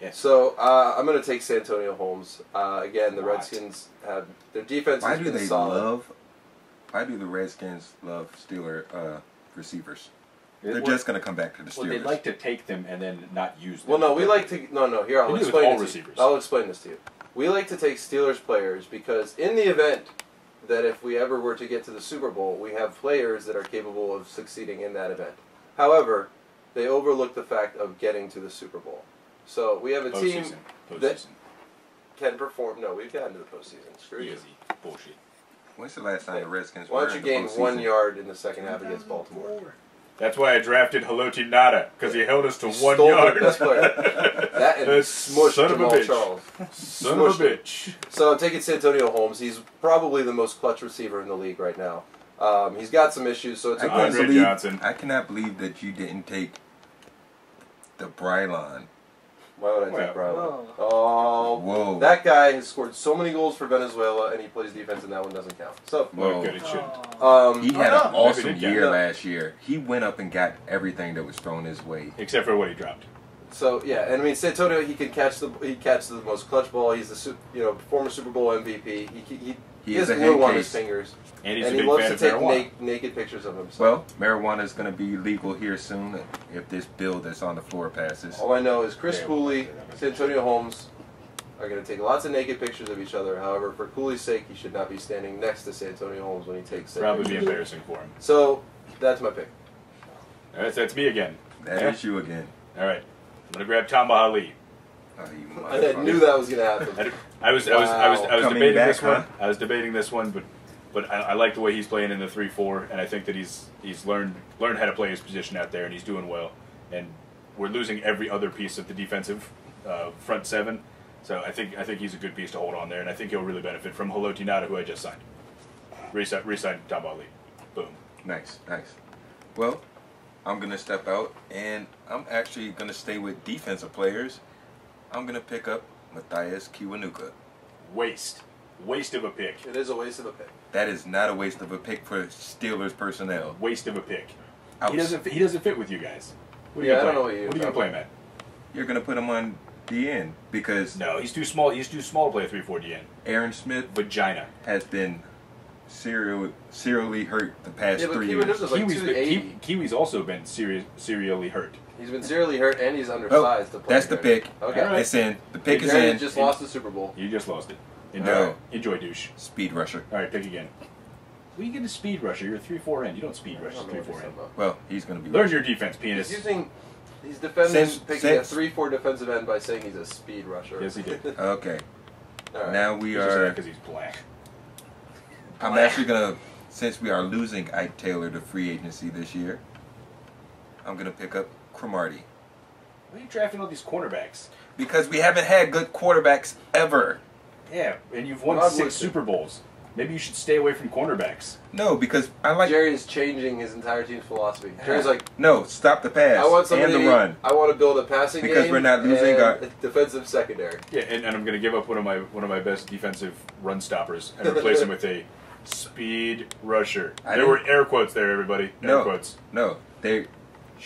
Yeah. So I'm going to take Santonio Holmes. Again, the Redskins have their defense has been solid. Why do the Redskins love Steeler receivers? They're just going to come back to the Steelers. Well, they like to take them and then not use them. Well, no, we like to... No, here, I'll explain this to you. I'll explain this to you. We like to take Steelers players because in the event that if we ever were to get to the Super Bowl, we have players that are capable of succeeding in that event. However, they overlook the fact of getting to the Super Bowl. So we have a team that can perform. No, we've gotten to the postseason. Screw you. Bullshit. When's the last time the Redskins Why were don't you in the gain postseason? 1 yard in the second half against Baltimore? That's why I drafted Haloti Nada, because he held us to 1 yard. That's that and smushed Jamal Charles. Son of a bitch. So I'm taking Santonio Holmes. He's probably the most clutch receiver in the league right now. He's got some issues, so it's Andre Johnson. I cannot believe that you didn't take the Brylon. Why would I take Brylon? Oh, whoa! That guy has scored so many goals for Venezuela, and he plays defense, and that one doesn't count. So, well, good, it shouldn't. He had an awesome year last year. He went up and got everything that was thrown his way, except for what he dropped. So yeah, and I mean Santonio, he catches the most clutch ball. He's the former Super Bowl MVP. He has glue on his fingers, and he loves to take naked pictures of himself. Well, marijuana is going to be legal here soon if this bill that's on the floor passes. All I know is Chris Cooley, Santonio Holmes are going to take lots of naked pictures of each other. However, for Cooley's sake, he should not be standing next to Santonio Holmes when he takes it. Probably be embarrassing for him. So that's my pick. All right, that's me again. That is you again. All right, I'm going to grab Tamba Ali. I knew that was going to happen. I was debating this one. I was debating this one, but I like the way he's playing in the 3-4, and I think that he's learned how to play his position out there, and he's doing well. And we're losing every other piece of the defensive front seven, so I think he's a good piece to hold on there, and I think he'll really benefit from Haloti Nada, who I just signed. Re-signed Tom Ali. Boom. Nice. Well, I'm gonna step out, and I'm actually gonna stay with defensive players. I'm going to pick up Matthias Kiwanuka. Waste of a pick. It is a waste of a pick. That is not a waste of a pick for Steelers personnel. Waste of a pick. He doesn't fit with you guys. What I don't know what are you going to play him at? You're going to put him on DN because... No, he's too small. He's too small to play a 3-4 DN. Aaron Smith Vagina has been serially hurt the past 3 years. Like Kiwi's also been serially hurt. He's been serially hurt, and he's undersized. Oh, that's the pick. Okay. Right. It's in. The pick is in. You just lost the Super Bowl. You just lost it. Enjoy, douche. Speed rusher. All right, pick again. Well, you get a speed rusher. You're a 3-4 end. You don't speed rush 3-4 end. Well, he's going to be... Learn your defense, penis. He's defending picking a 3-4 defensive end by saying he's a speed rusher. Yes, he did. Okay. Right. Now we are... Because he's black. I'm actually going to... Since we are losing Ike Taylor to free agency this year, I'm going to pick up Cromartie. Why are you drafting all these cornerbacks? Because we haven't had good quarterbacks ever. Yeah, and you've won 6 Super Bowls. Maybe you should stay away from cornerbacks. No, because I like... Jerry is changing his entire team's philosophy. Jerry's like... No, stop the pass and the run. I want to build a passing game because we're not losing our... defensive secondary. Yeah, and I'm going to give up one of my best defensive run stoppers and replace him with a speed rusher. There were air quotes there, everybody. Air quotes. No, they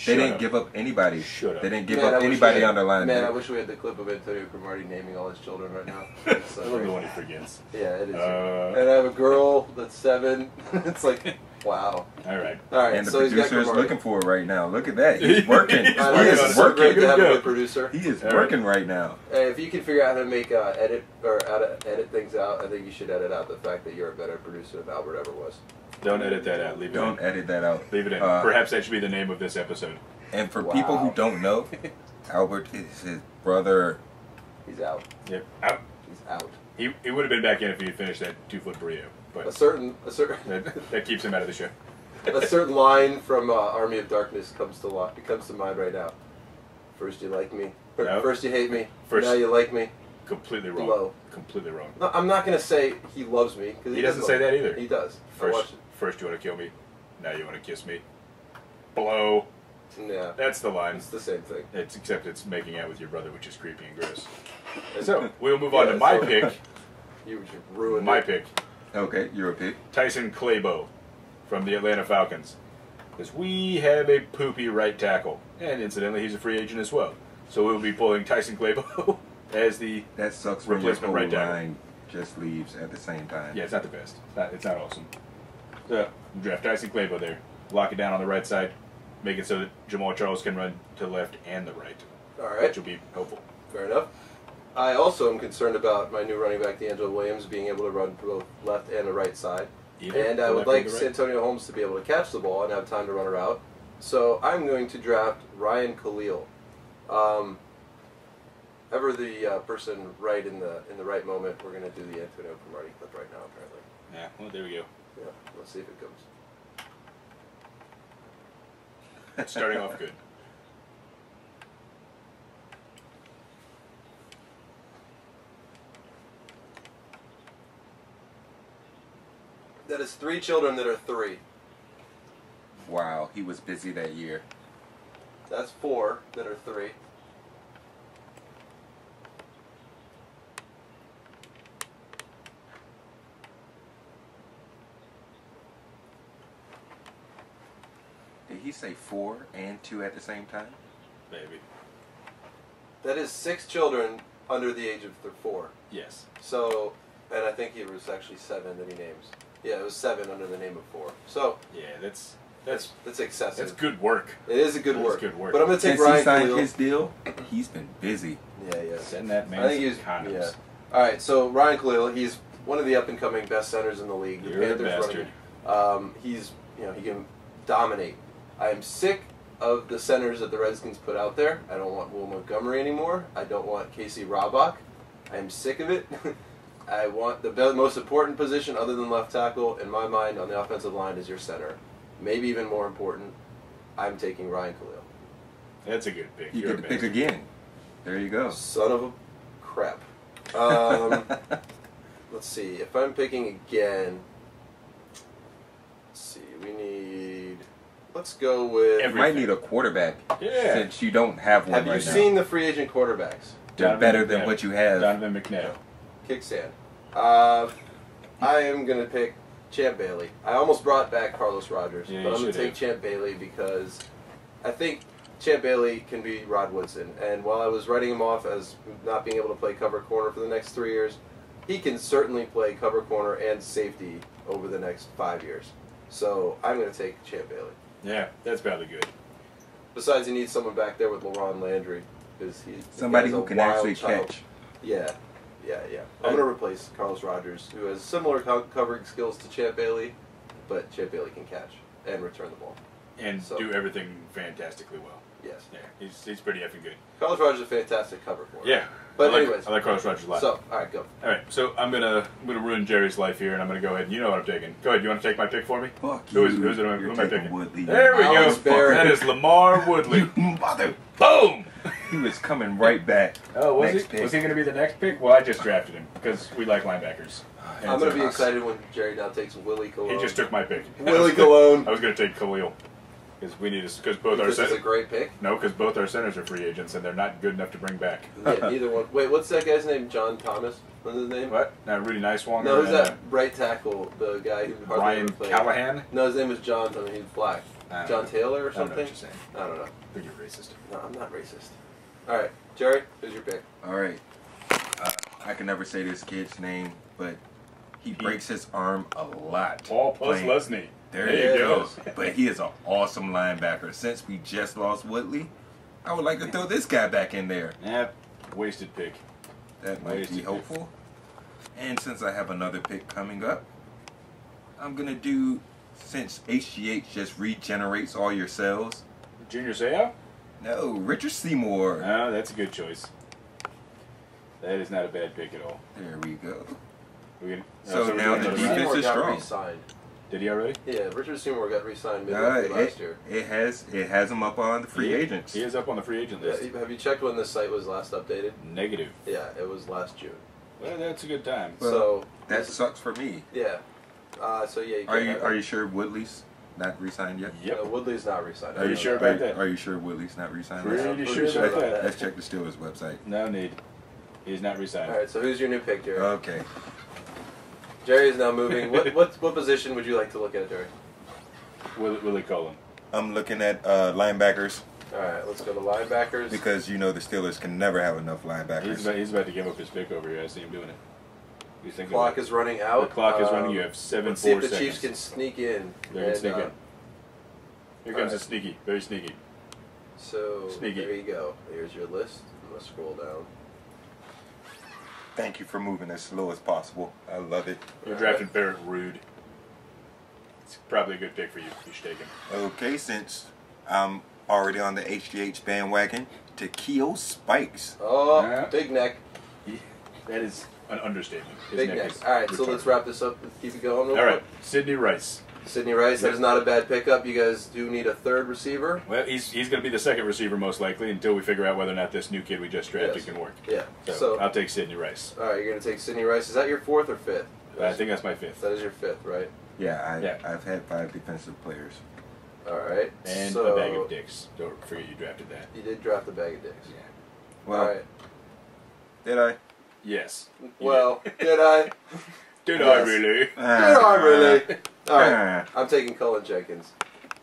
didn't give up anybody. Shut up. They didn't give up anybody on the line. Man, I wish we had the clip of Antonio Cromartie naming all his children right now. I love the one he forgets. Yeah, it is. And I have a girl that's 7. It's like, wow. All right. And the producer is looking for it right now. Look at that. He's working. He is working. To have a good producer. He is working right now. If you can figure out how to make how to edit things out, I think you should edit out the fact that you're a better producer than Albert ever was. Don't edit that out. Leave it in. Don't edit that out. Leave it in. Perhaps that should be the name of this episode. And for people who don't know, Albert is his brother. He's out. Yep. Out. He's out. He would have been back in if he had finished that 2-foot burrito. But a certain that keeps him out of the show. A certain line from Army of Darkness comes to mind right now. First you like me. First you hate me. Now you like me. Completely wrong. Low. Completely wrong. No, I'm not going to say he loves me. He doesn't say that either. He does. First you want to kill me. Now you want to kiss me. Blow. Yeah. That's the line. It's the same thing. Except it's making out with your brother, which is creepy and gross. So, we'll move on to my pick. You just ruined my pick. Okay, your pick. Tyson Clabo from the Atlanta Falcons. Because we have a poopy right tackle. And incidentally, he's a free agent as well. So we'll be pulling Tyson Clabo as the replacement right tackle. Just leaves at the same time. Yeah, it's not the best. It's not awesome. So draft Tyson Clabo there. Lock it down on the right side. Make it so that Jamal Charles can run to the left and the right. All right. Which will be helpful. Fair enough. I also am concerned about my new running back, D'Angelo Williams, being able to run both left and the right side. And I would like Santonio Holmes to be able to catch the ball and have time to run a route. So I'm going to draft Ryan Khalil. Ever the person right in the right moment, we're going to do the Antonio Cromartie clip right now, apparently. Yeah, well, there we go. Yeah, let's see if it comes. Starting off good. That is 3 children that are 3. Wow, he was busy that year. That's 4 that are 3. Did he say 4 and 2 at the same time? Maybe. That is 6 children under the age of 4. Yes. So, and I think it was actually 7 that he names. Yeah, it was 7 under the name of 4. So yeah, that's excessive. That's good work. It is a good work. Good work. But I'm going to take Since Ryan he signed Khalil. his deal, he's been busy. Yeah. Send that man I think some condoms. Yeah. All right, so Ryan Khalil, he's one of the up and coming best centers in the league. The You're Panthers a bastard. running. He's he can dominate. I am sick of the centers that the Redskins put out there. I don't want Will Montgomery anymore. I don't want Casey Robach. I am sick of it. I want the most important position other than left tackle, in my mind, on the offensive line is your center. Maybe even more important, I'm taking Ryan Khalil. That's a good pick. You get to pick again. There you go. Son of a crap. Let's see. If I'm picking again, let's see. Let's go with... You might need a quarterback. Yeah. Since you don't have one Have right you now. seen the free agent quarterbacks? They're better than what you have. Donovan McNabb. Kickstand. I am going to pick Champ Bailey. I almost brought back Carlos Rogers, but I'm going to take Champ Bailey because I think Champ Bailey can be Rod Woodson. And while I was writing him off as not being able to play cover corner for the next 3 years, he can certainly play cover corner and safety over the next 5 years. So I'm going to take Champ Bailey. Yeah, that's probably good. Besides, he needs someone back there with LaRon Landry. Somebody who can actually catch. Yeah. I'm going to replace Carlos Rogers, who has similar covering skills to Champ Bailey, but Champ Bailey can catch and return the ball. And do everything fantastically well. Yes. Yeah, he's pretty effing good. Carlos Rogers is a fantastic cover for him. Yeah. But I like Carlos Rogers a lot. So, all right, go. All right, so I'm gonna ruin Jerry's life here, and I'm gonna go ahead. You know what I'm taking. Go ahead. You want to take my pick for me? Fuck Who you. am I picking? Woodley. There we Alex go. Barrett. That is Lamar Woodley. Mother. Boom. He was coming right back. Oh, was Next he? pick. Was he going to be the next pick? Well, I just drafted him because we like linebackers. I'm going to be excited when Jerry now takes Willie Cologne. He just took my pick. Willie Cologne. I was going to take Khalil because we need because both our This is centers. a great pick. No, because both our centers are free agents and they're not good enough to bring back. Yeah, neither one. Wait, what's that guy's name? John Thomas? What's his name? What? Rudy Nicewanger. No, who's that right tackle? The guy who hardly Ryan ever played. Callahan. No, his name was John. He's black. John Taylor or something? I don't know what you're saying. I don't know. I think you're racist. No, I'm not racist. All right, Jerry, who's your pick? All right. I can never say this kid's name, but he breaks his arm a lot. Paul Posluszny. There you go. But he is an awesome linebacker. Since we just lost Woodley, I would like to throw this guy back in there. Yeah, wasted pick. That might be hopeful. And since I have another pick coming up, I'm going to do, since HGH just regenerates all your cells. Junior Seau? No, Richard Seymour. No, that's a good choice. That is not a bad pick at all. There we go. So now the defense is strong. Re-signed. Did he already? Yeah, Richard Seymour got re-signed last year. It has him up on the free agents. He is up on the free agent list. Yeah, have you checked when this site was last updated? Negative. Yeah, it was last June. Well, that's a good time. Well, so that sucks for me. Yeah. So yeah. Are you sure Woodley's not re-signed yet? Yep. Woodley's not re-signed. Are you sure about that? Are you sure Woodley's not re-signed? Pretty sure about that. Let's check the Steelers website. No need. He's not re-signed. All right. So who's your new pick, Jerry? Okay. Jerry is now moving. What position would you like to look at, Jerry? Willie Cullen. I'm looking at linebackers. All right, let's go to linebackers. Because you know the Steelers can never have enough linebackers. He's about to give up his pick over here. I see him doing it. He's thinking Clock is running out. The clock is running. You have 7 let's 4 see if the seconds. Chiefs can sneak in. They can sneak in. Here comes a sneaky. Very sneaky. So, sneaky. There you go. Here's your list. I'm going to scroll down. Thank you for moving as slow as possible. I love it. You're drafting Barrett Rude. It's probably a good pick for you. You should take him. Okay, since I'm already on the HGH bandwagon, Takeo Spikes. Oh, big neck. That is an understatement. His big neck. All right, so let's wrap this up and keep it going real quick. All right, Sidney Rice. Sidney Rice, that is not a bad pickup. You guys do need a third receiver. Well, he's going to be the second receiver most likely until we figure out whether or not this new kid we just drafted can work. Yeah. So I'll take Sidney Rice. All right, you're going to take Sidney Rice. Is that your fourth or fifth? I think that's my fifth. That is your fifth, right? Yeah, I've had 5 defensive players. All right. And a bag of dicks. Don't forget you drafted that. You did draft a bag of dicks. Yeah. Well, all right. Did I? Yes. Well, did I? Did I really? Did I really? All right. I'm taking Cullen Jenkins.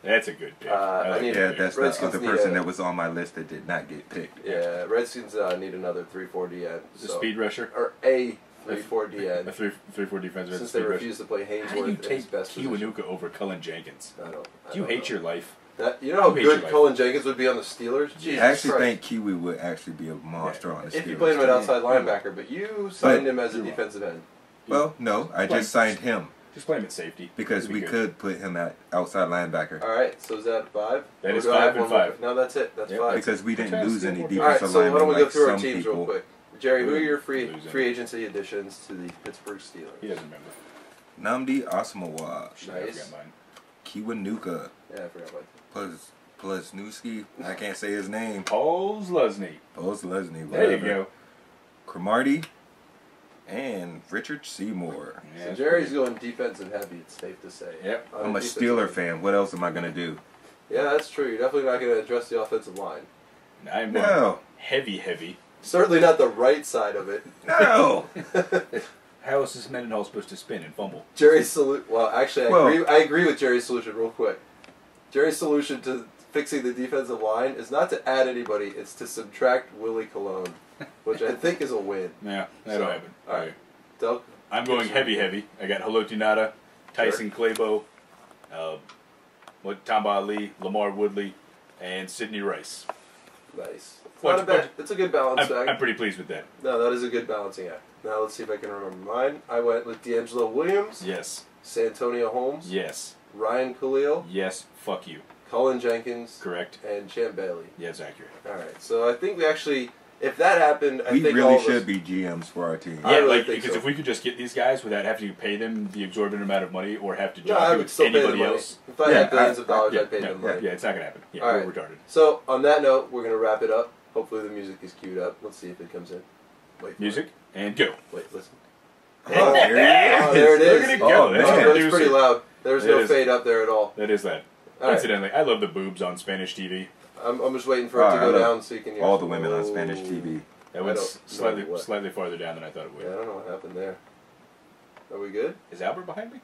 That's a good pick. That's the other person that was on my list that did not get picked. Yeah, Redskins need another 3-4 DN. The speed rusher? Or a 3-4 DN. A 3-4 defensive. Since they refuse to play Haynesworth. How do you take best Kiwanuka over Cullen Jenkins? I don't Do you hate your life? You know how good Cullen Jenkins would be on the Steelers? Jesus I actually Christ. think Kiwi would actually be a monster on the Steelers. If you played him at outside linebacker, but you signed him as a defensive end. Well, no, I just signed him. Just play him at safety. Because we could put him at outside linebacker. All right, so is that 5? That is 5 and 5. No, that's it. That's 5. Because we didn't lose any defensive linemen. All right, so why don't we go through our some teams people. real quick? Jerry, who are your free agency additions to the Pittsburgh Steelers? He doesn't remember. Namdi Asamoah. Nice. Kiwanuka. Yeah, I forgot about that. Plasnewski. I can't say his name. Posluszny. There you go. Cromartie. And Richard Seymour. Yeah, so Jerry's going defensive heavy, it's safe to say. Yep. I'm a Steeler fan. What else am I going to do? Yeah, that's true. You're definitely not going to address the offensive line. I'm heavy. Certainly not the right side of it. No! How is this Mendenhall supposed to spin and fumble? Jerry's solution... Well, actually, I agree with Jerry's solution real quick. Jerry's solution to fixing the defensive line is not to add anybody, it's to subtract Willie Colon, which I think is a win. Yeah, that'll happen. All right. Doug, I'm going heavy. I got Haloti Ngata, Tyson Clabo, Tamba Ali, Lamar Woodley, and Sidney Rice. Nice. Not a bad. It's a good balance act. I'm pretty pleased with that. No, that is a good balancing act. Now let's see if I can remember mine. I went with D'Angelo Williams. Yes. Santonio Holmes. Yes. Ryan Khalil. Yes. Fuck you. Cullen Jenkins. Correct. And Champ Bailey. Yeah, it's accurate. All right. So I think we actually, if that happened, I we think really all of should us, be GMs for our team. Yeah, because if we could just get these guys without having to pay them the exorbitant amount of money or have to jockey with anybody else. If I had billions of dollars, I'd pay them money. Yeah, it's not going to happen. Yeah, we're retarded. So on that note, we're going to wrap it up. Hopefully the music is queued up. Let's see if it comes in. Wait. Music and go. Wait, listen. Oh, there it is. Oh, there it is. Look at it go. It's pretty loud. There's no fade up there at all. That is that. Incidentally, I love the boobs on Spanish TV. I'm just waiting for it to go down so you can hear all the women on Spanish TV. That went slightly farther down than I thought it would. Yeah, I don't know what happened there. Are we good? Is Albert behind me?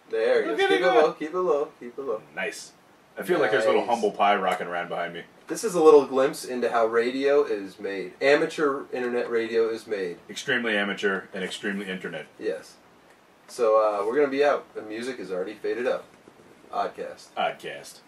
There he is. Keep it low. Keep it low. Keep it low. Nice. I feel like there's a little humble pie rocking around behind me. This is a little glimpse into how radio is made. Amateur internet radio is made. Extremely amateur and extremely internet. Yes. So we're going to be out. The music is already faded up. Oddkast.